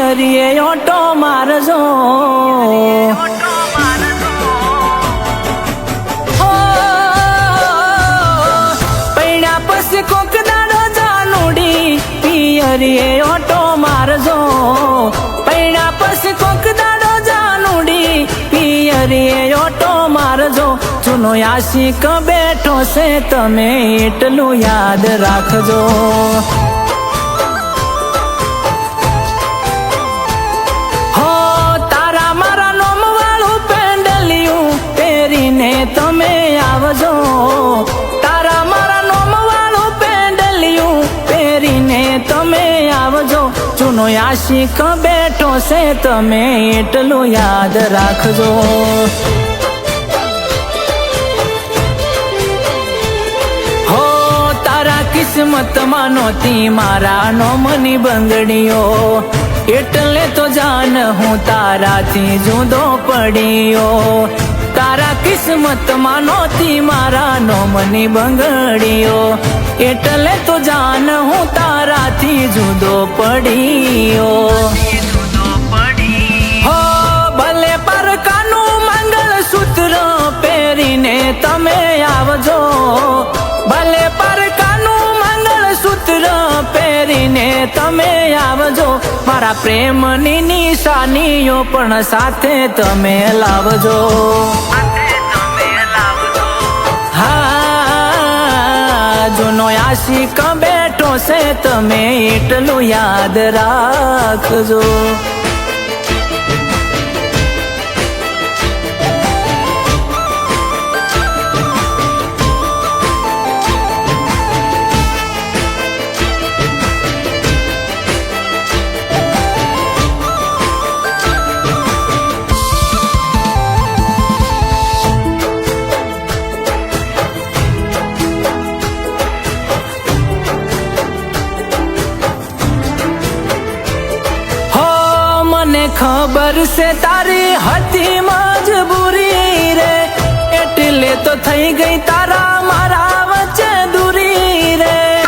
પિયરીએ auto મારજો પૈણા પછી કોક દાડો જાનુડી પિયરીએ auto મારજો પૈણા પછી કોક દાડો જાનુડી પિયરીએ ઓટો મારજો જૂનો આશિક બેઠો છે તમે એટલું યાદ રાખજો હો તારા મારા નોમ વાળું પેન્ડલિયું પહેરીને તમે આવજો તારા મારા નોમ વાળું પેન્ડલિયું પહેરીને તમે આવજો જૂનો આશિક બેઠો છે તમે એટલું યાદ રાખજો કિસ્મતમાં નહોતી મારા નોમની બંગડીઓ એટલે તો જાન હું તારાથી જુદો પડ્યો તારા કિસ્મતમાં નહોતી મારા નોમની બંગડીઓ એટલે તો જાન હું તારાથી જુદો પડ્યો હો ભલે પરકાનું મંગળસૂત્ર પહેરીને તમે આવજો ભલે પરકાનું મંગળસૂત્ર પહેરીને તમે આવજો મારા પ્રેમની નિશાનીઓ પણ સાથે તમે લાવજો હા જૂનો આશિક બેઠો છે તમે એટલું યાદ રાખજો ખબર છે તારી હતી મજબૂરી રે એટલે તો થઈ ગઈ તારા મારા વચ્ચે દૂરી રે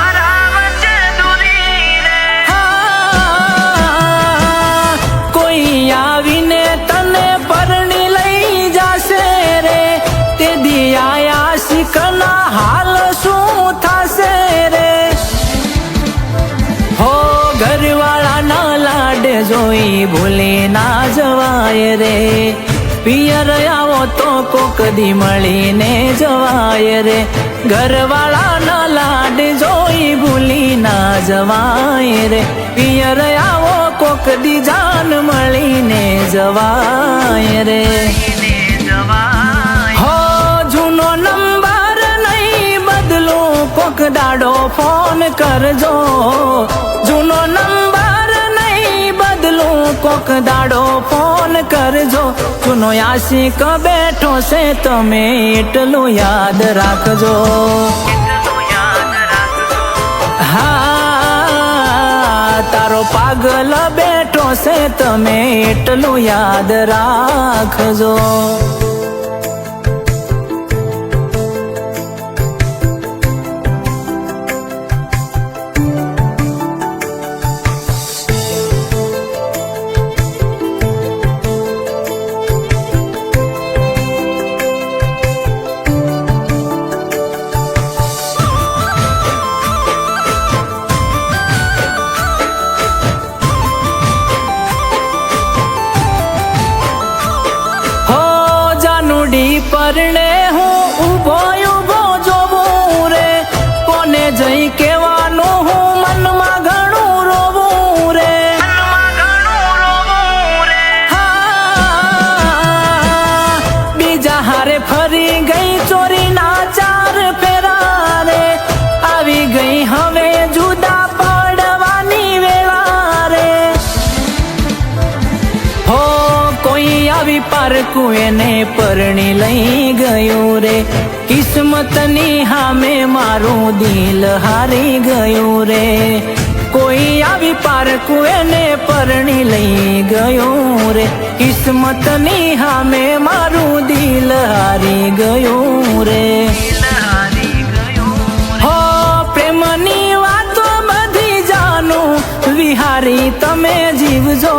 કોઈ આવીને તને પરણી લઈ જશે રે તે દિયા શીખના હાલ શું થશે રે હો ઘરવાળા ના લાડે જોઈ ભૂલી ના જવાય રે પિયર આવો તો કોક દી મળીને જવાય રે ઘરવાળા ના લાડ જોઈ ભૂલી ના જવાય રે પિયર આવો કોક દી જાન મળીને જવાય રે હો જૂનો નંબર નહીં બદલું કોક દાડો ફોન કરજો જૂનો નંબર કોક દાડો ફોન કરજો જૂનો આશિક બેઠો છે તમે એટલું યાદ રાખજો હા તારો પાગલ બેઠો છે તમે એટલું યાદ રાખજો પરણે હું ઊભો ઊભો જોવું રે કોને જઈ કહેવાનું હું મનમાં ઘણું રોવું રે હા બીજા હારે ફરી ગઈ ચોરી ના ચાર ફેરા રે આવી ગઈ હવે જુદા પડવાની વેળા રે હો કોઈ આવી પારકું એને પરણી લઈ ગયું રે કિસ્મતની હામે મારું દિલ હારી ગયું રે કોઈ આવી પારકું એને પરણી લઈ ગયું રે કિસ્મતની હામે મારું દિલ હારી ગયું રે હો પ્રેમની વાતો બધી જાણું વિહારી તમે જીવજો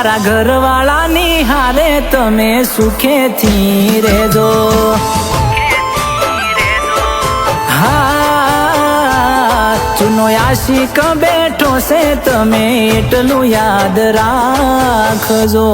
મારા ઘરવાળાની હારે તમે સુખેથી રહેજો. હા, ચૂનો આશિક બેઠો છે તમે એટલું યાદ રાખજો.